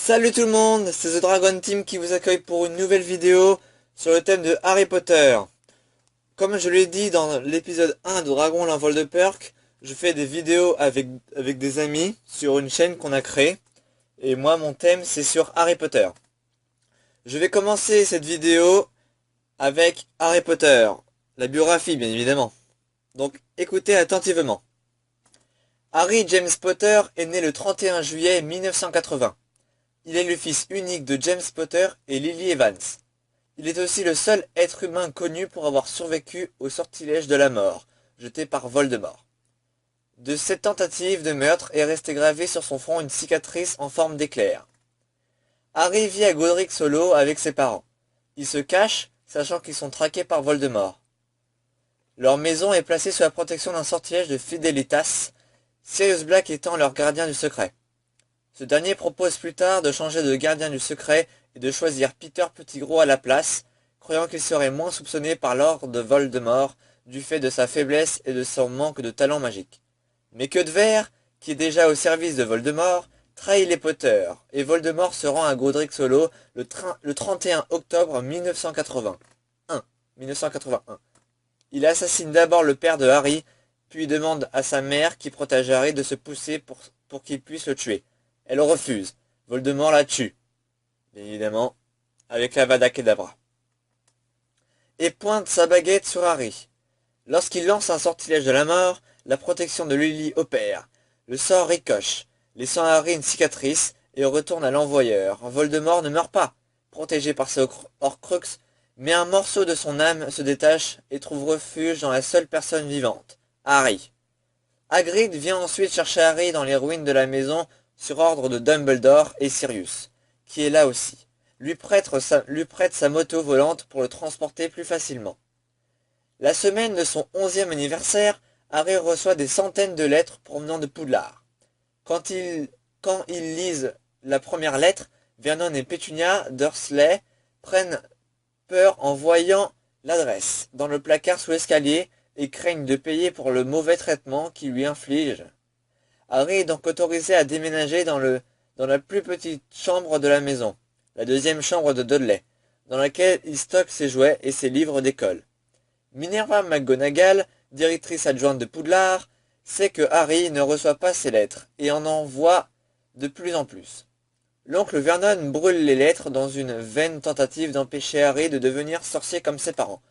Salut tout le monde, c'est The Dragon Team qui vous accueille pour une nouvelle vidéo sur le thème de Harry Potter. Comme je l'ai dit dans l'épisode 1 de Dragon l'envol de Perk, je fais des vidéos avec des amis sur une chaîne qu'on a créée. Et moi mon thème c'est sur Harry Potter. Je vais commencer cette vidéo avec Harry Potter, la biographie bien évidemment. Donc écoutez attentivement. Harry James Potter est né le 31 juillet 1980. Il est le fils unique de James Potter et Lily Evans. Il est aussi le seul être humain connu pour avoir survécu au sortilège de la mort, jeté par Voldemort. De cette tentative de meurtre est restée gravée sur son front une cicatrice en forme d'éclair. Harry vit à Godric Hollow avec ses parents. Ils se cachent, sachant qu'ils sont traqués par Voldemort. Leur maison est placée sous la protection d'un sortilège de Fidelitas, Sirius Black étant leur gardien du secret. Ce dernier propose plus tard de changer de gardien du secret et de choisir Peter Pettigrew à la place, croyant qu'il serait moins soupçonné par l'ordre de Voldemort du fait de sa faiblesse et de son manque de talent magique. Mais Queudver, qui est déjà au service de Voldemort, trahit les Potter, et Voldemort se rend à Godric Hollow le 31 octobre 1981. Il assassine d'abord le père de Harry, puis demande à sa mère qui protège Harry de se pousser pour qu'il puisse le tuer. Elle refuse. Voldemort la tue. Bien évidemment, avec l'Avada Kedavra. Et pointe sa baguette sur Harry. Lorsqu'il lance un sortilège de la mort, la protection de Lily opère. Le sort ricoche, laissant à Harry une cicatrice, et retourne à l'envoyeur. Voldemort ne meurt pas, protégé par ses Horcruxes, mais un morceau de son âme se détache et trouve refuge dans la seule personne vivante, Harry. Hagrid vient ensuite chercher Harry dans les ruines de la maison sur ordre de Dumbledore et Sirius, qui est là aussi, lui prête sa moto volante pour le transporter plus facilement. La semaine de son 11e anniversaire, Harry reçoit des centaines de lettres provenant de Poudlard. Quand ils lisent la première lettre, Vernon et Pétunia Dursley prennent peur en voyant l'adresse dans le placard sous l'escalier et craignent de payer pour le mauvais traitement qu'ils lui infligent. Harry est donc autorisé à déménager dans la plus petite chambre de la maison, la deuxième chambre de Dudley, dans laquelle il stocke ses jouets et ses livres d'école. Minerva McGonagall, directrice adjointe de Poudlard, sait que Harry ne reçoit pas ses lettres et en envoie de plus en plus. L'oncle Vernon brûle les lettres dans une vaine tentative d'empêcher Harry de devenir sorcier comme ses parents.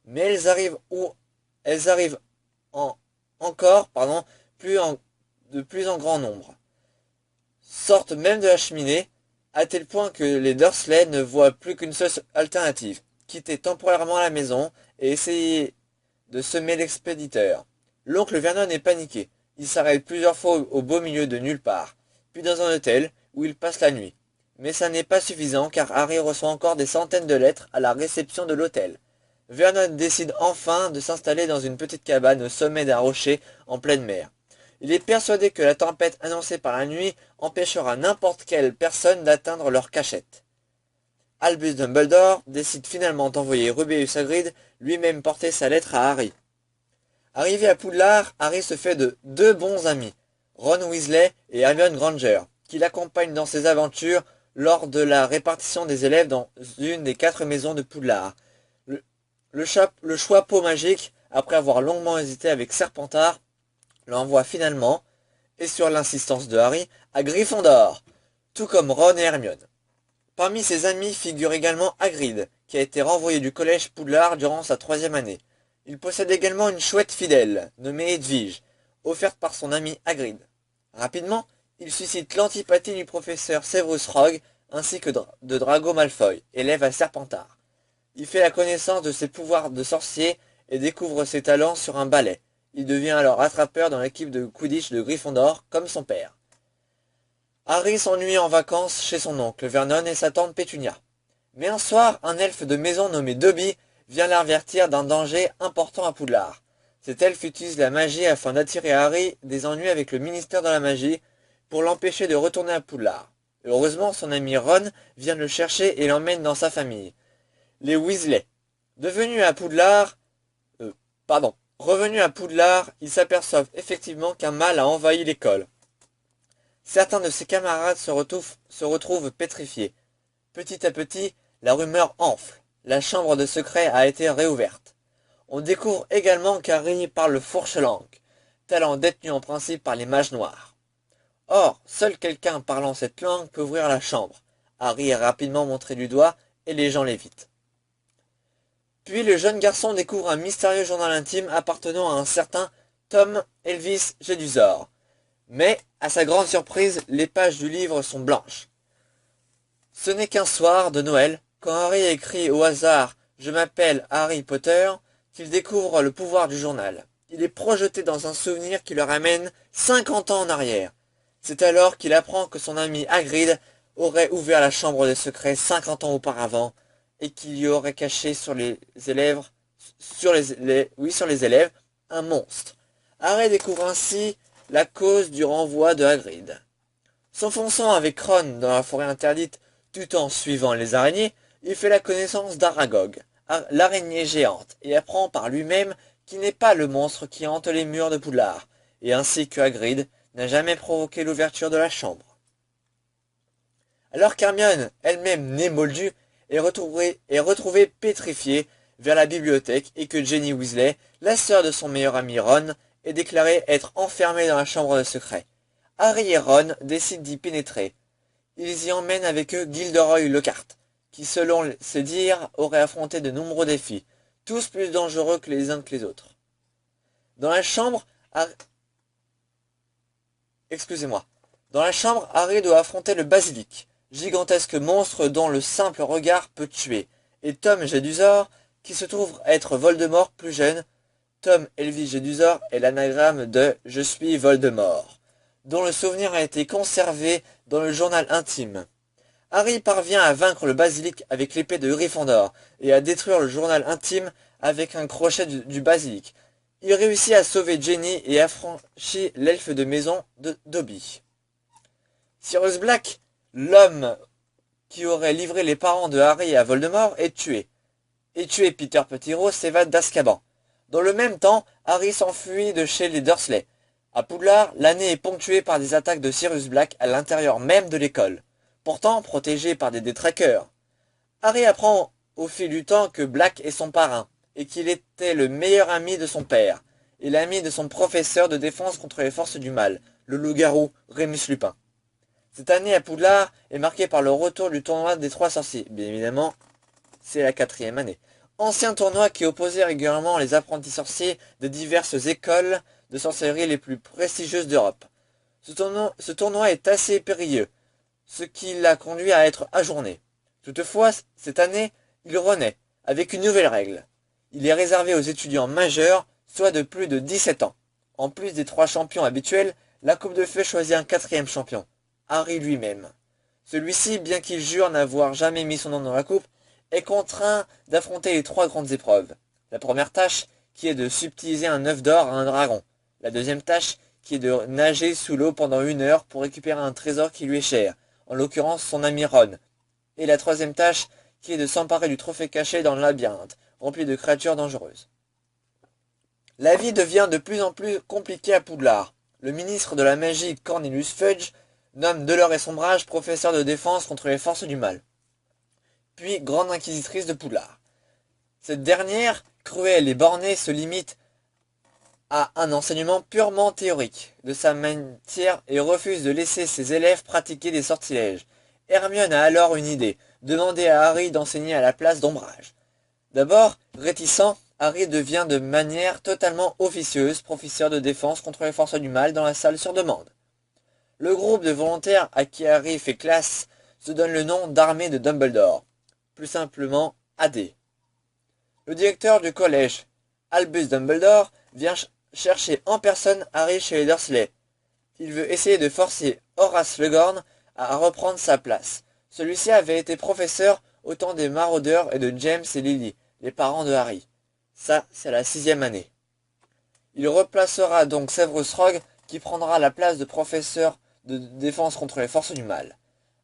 Mais elles arrivent de plus en grand nombre. Sortent même de la cheminée, à tel point que les Dursley ne voient plus qu'une seule alternative, quitter temporairement la maison et essayer de semer l'expéditeur. L'oncle Vernon est paniqué. Il s'arrête plusieurs fois au beau milieu de nulle part, puis dans un hôtel où il passe la nuit. Mais ça n'est pas suffisant car Harry reçoit encore des centaines de lettres à la réception de l'hôtel. Vernon décide enfin de s'installer dans une petite cabane au sommet d'un rocher en pleine mer. Il est persuadé que la tempête annoncée par la nuit empêchera n'importe quelle personne d'atteindre leur cachette. Albus Dumbledore décide finalement d'envoyer Rubeus Hagrid lui-même porter sa lettre à Harry. Arrivé à Poudlard, Harry se fait de deux bons amis, Ron Weasley et Hermione Granger, qui l'accompagnent dans ses aventures lors de la répartition des élèves dans une des 4 maisons de Poudlard. Le choix-peau magique, après avoir longuement hésité avec Serpentard, l'envoie finalement, et sur l'insistance de Harry, à Gryffondor, tout comme Ron et Hermione. Parmi ses amis figure également Hagrid, qui a été renvoyé du collège Poudlard durant sa 3e année. Il possède également une chouette fidèle, nommée Edwige, offerte par son ami Hagrid. Rapidement, il suscite l'antipathie du professeur Severus Rogue, ainsi que de Drago Malfoy, élève à Serpentard. Il fait la connaissance de ses pouvoirs de sorcier et découvre ses talents sur un balai. Il devient alors attrapeur dans l'équipe de Quidditch de Gryffondor, comme son père. Harry s'ennuie en vacances chez son oncle Vernon et sa tante Pétunia. Mais un soir, un elfe de maison nommé Dobby vient l'avertir d'un danger important à Poudlard. Cet elfe utilise la magie afin d'attirer à Harry des ennuis avec le ministère de la magie pour l'empêcher de retourner à Poudlard. Heureusement, son ami Ron vient le chercher et l'emmène dans sa famille, les Weasley. Revenus à Poudlard, ils s'aperçoivent effectivement qu'un mal a envahi l'école. Certains de ses camarades se retrouvent pétrifiés. Petit à petit, la rumeur enfle. La chambre de secret a été réouverte. On découvre également qu'Harry parle fourche-langue, talent détenu en principe par les mages noirs. Or, seul quelqu'un parlant cette langue peut ouvrir la chambre. Harry est rapidement montré du doigt et les gens l'évitent. Puis le jeune garçon découvre un mystérieux journal intime appartenant à un certain Tom Elvis Jedusor. Mais, à sa grande surprise, les pages du livre sont blanches. Ce n'est qu'un soir de Noël, quand Harry écrit au hasard « Je m'appelle Harry Potter », qu'il découvre le pouvoir du journal. Il est projeté dans un souvenir qui le ramène 50 ans en arrière. C'est alors qu'il apprend que son ami Hagrid aurait ouvert la chambre des secrets 50 ans auparavant et qu'il y aurait caché sur les élèves, sur les élèves, un monstre. Harry découvre ainsi la cause du renvoi de Hagrid. S'enfonçant avec Ron dans la forêt interdite tout en suivant les araignées, il fait la connaissance d'Aragog, l'araignée géante, et apprend par lui-même qu'il n'est pas le monstre qui hante les murs de Poudlard, et ainsi que Hagrid n'a jamais provoqué l'ouverture de la chambre. Alors qu'Hermione, elle-même née moldue, est retrouvée pétrifiée vers la bibliothèque et que Ginny Weasley, la sœur de son meilleur ami Ron, est déclarée être enfermée dans la chambre de secret. Harry et Ron décident d'y pénétrer. Ils y emmènent avec eux Gilderoy Lockhart, qui selon ses dires aurait affronté de nombreux défis, tous plus dangereux que les uns que les autres. Dans la chambre, Harry doit affronter le basilic, gigantesque monstre dont le simple regard peut tuer, et Tom Jedusor, qui se trouve être Voldemort plus jeune. Tom Elvis Jedusor est l'anagramme de « Je suis Voldemort », dont le souvenir a été conservé dans le journal intime. Harry parvient à vaincre le basilic avec l'épée de Gryffondor et à détruire le journal intime avec un crochet du basilic. Il réussit à sauver Ginny et affranchit l'elfe de maison de Dobby. Sirius Black, l'homme qui aurait livré les parents de Harry à Voldemort, est tué. Et tué Peter Pettigrew s'évade d'Azkaban. Dans le même temps, Harry s'enfuit de chez les Dursley. À Poudlard, l'année est ponctuée par des attaques de Sirius Black à l'intérieur même de l'école, pourtant protégé par des détraqueurs. Harry apprend au fil du temps que Black est son parrain, et qu'il était le meilleur ami de son père, et l'ami de son professeur de défense contre les forces du mal, le loup-garou Rémus Lupin. Cette année à Poudlard est marquée par le retour du tournoi des Trois Sorciers. Bien évidemment, c'est la 4e année. Ancien tournoi qui opposait régulièrement les apprentis sorciers de diverses écoles de sorcellerie les plus prestigieuses d'Europe. Ce tournoi est assez périlleux, ce qui l'a conduit à être ajourné. Toutefois, cette année, il renaît, avec une nouvelle règle. Il est réservé aux étudiants majeurs, soit de plus de 17 ans. En plus des 3 champions habituels, la Coupe de Feu choisit un 4e champion, Harry lui-même. Celui-ci, bien qu'il jure n'avoir jamais mis son nom dans la coupe, est contraint d'affronter les 3 grandes épreuves. La première tâche, qui est de subtiliser un œuf d'or à un dragon. La deuxième tâche, qui est de nager sous l'eau pendant 1 heure pour récupérer un trésor qui lui est cher, en l'occurrence son ami Ron. Et la troisième tâche, qui est de s'emparer du trophée caché dans le labyrinthe, rempli de créatures dangereuses. La vie devient de plus en plus compliquée à Poudlard. Le ministre de la magie Cornelius Fudge nomme Delors et Sombrage professeur de défense contre les forces du mal, puis grande inquisitrice de Poudlard. Cette dernière, cruelle et bornée, se limite à un enseignement purement théorique de sa matière et refuse de laisser ses élèves pratiquer des sortilèges. Hermione a alors une idée, demander à Harry d'enseigner à la place d'Ombrage. D'abord, réticent, Harry devient de manière totalement officieuse professeur de défense contre les forces du mal dans la salle sur demande. Le groupe de volontaires à qui Harry fait classe se donne le nom d'Armée de Dumbledore, plus simplement AD. Le directeur du collège, Albus Dumbledore, vient chercher en personne Harry chez les Dursley. Il veut essayer de forcer Horace Slughorn à reprendre sa place. Celui-ci avait été professeur au temps des maraudeurs et de James et Lily, les parents de Harry. Ça, c'est la 6e année. Il replacera donc Severus Rogue, qui prendra la place de professeur de défense contre les forces du mal.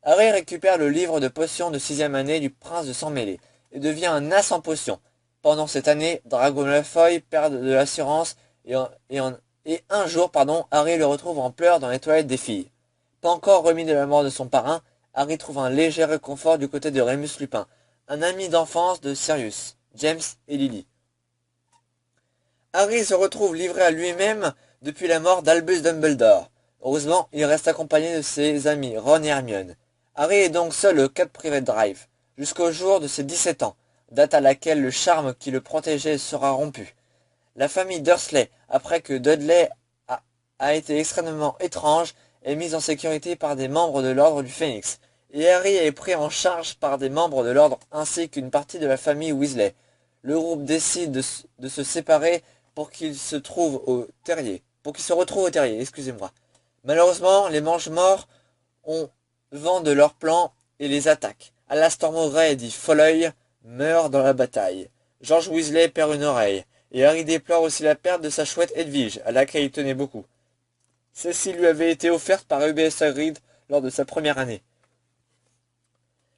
Harry récupère le livre de potions de 6e année du prince de Sang-Mêlé et devient un as en potions. Pendant cette année, Drago Malfoy perd de l'assurance et un jour, Harry le retrouve en pleurs dans les toilettes des filles. Pas encore remis de la mort de son parrain, Harry trouve un léger réconfort du côté de Remus Lupin, un ami d'enfance de Sirius, James et Lily. Harry se retrouve livré à lui-même depuis la mort d'Albus Dumbledore. Heureusement, il reste accompagné de ses amis Ron et Hermione. Harry est donc seul au Cap Private Drive, jusqu'au jour de ses 17 ans, date à laquelle le charme qui le protégeait sera rompu. La famille Dursley, après que Dudley a été extrêmement étrange, est mise en sécurité par des membres de l'Ordre du Phénix, et Harry est pris en charge par des membres de l'Ordre ainsi qu'une partie de la famille Weasley. Le groupe décide de se séparer pour qu'il se retrouve au terrier, excusez-moi. Malheureusement, les Mange-Morts ont vent de leur plan et les attaquent. Alastor Mowbray dit Folleuil meurt dans la bataille. George Weasley perd une oreille, et Harry déplore aussi la perte de sa chouette Edwige, à laquelle il tenait beaucoup. Celle-ci lui avait été offerte par Rubeus Hagrid lors de sa première année.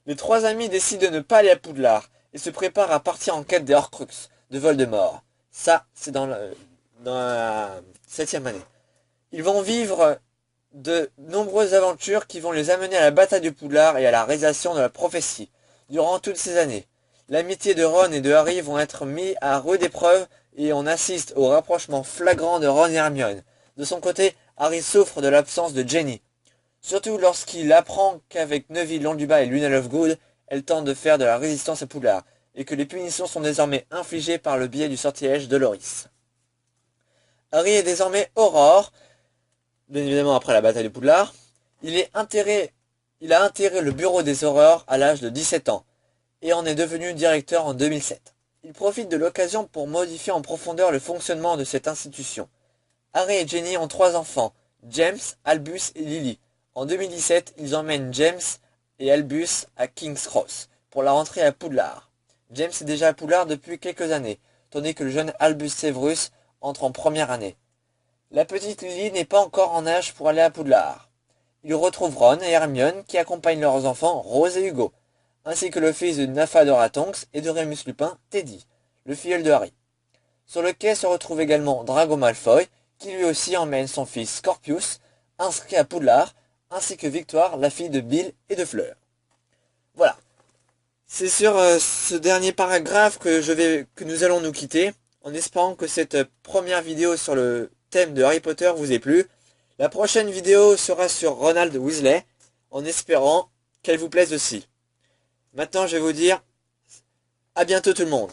Les trois amis décident de ne pas aller à Poudlard, et se préparent à partir en quête des Horcruxes de Voldemort. Ça, c'est dans la 7e année. Ils vont vivre de nombreuses aventures qui vont les amener à la bataille de Poudlard et à la réalisation de la prophétie. Durant toutes ces années, l'amitié de Ron et de Harry vont être mis à rude épreuve et on assiste au rapprochement flagrant de Ron et Hermione. De son côté, Harry souffre de l'absence de Ginny. Surtout lorsqu'il apprend qu'avec Neville Londubat et Luna Lovegood, elle tente de faire de la résistance à Poudlard, et que les punitions sont désormais infligées par le biais du sortilège de Loris. Harry est désormais Aurore, bien évidemment après la bataille de Poudlard. Il a intégré le bureau des Aurores à l'âge de 17 ans, et en est devenu directeur en 2007. Il profite de l'occasion pour modifier en profondeur le fonctionnement de cette institution. Harry et Ginny ont 3 enfants, James, Albus et Lily. En 2017, ils emmènent James et Albus à King's Cross pour la rentrée à Poudlard. James est déjà à Poudlard depuis quelques années, tandis que le jeune Albus Severus entre en première année. La petite Lily n'est pas encore en âge pour aller à Poudlard. Ils retrouvent Ron et Hermione qui accompagnent leurs enfants Rose et Hugo, ainsi que le fils de Nymphadora Tonks et de Remus Lupin, Teddy, le filleul de Harry. Sur le quai se retrouve également Drago Malfoy, qui lui aussi emmène son fils Scorpius, inscrit à Poudlard, ainsi que Victoire, la fille de Bill et de Fleur. Voilà. C'est sur ce dernier paragraphe que nous allons nous quitter, en espérant que cette première vidéo sur le thème de Harry Potter vous ait plu. La prochaine vidéo sera sur Ronald Weasley, en espérant qu'elle vous plaise aussi. Maintenant, je vais vous dire à bientôt tout le monde.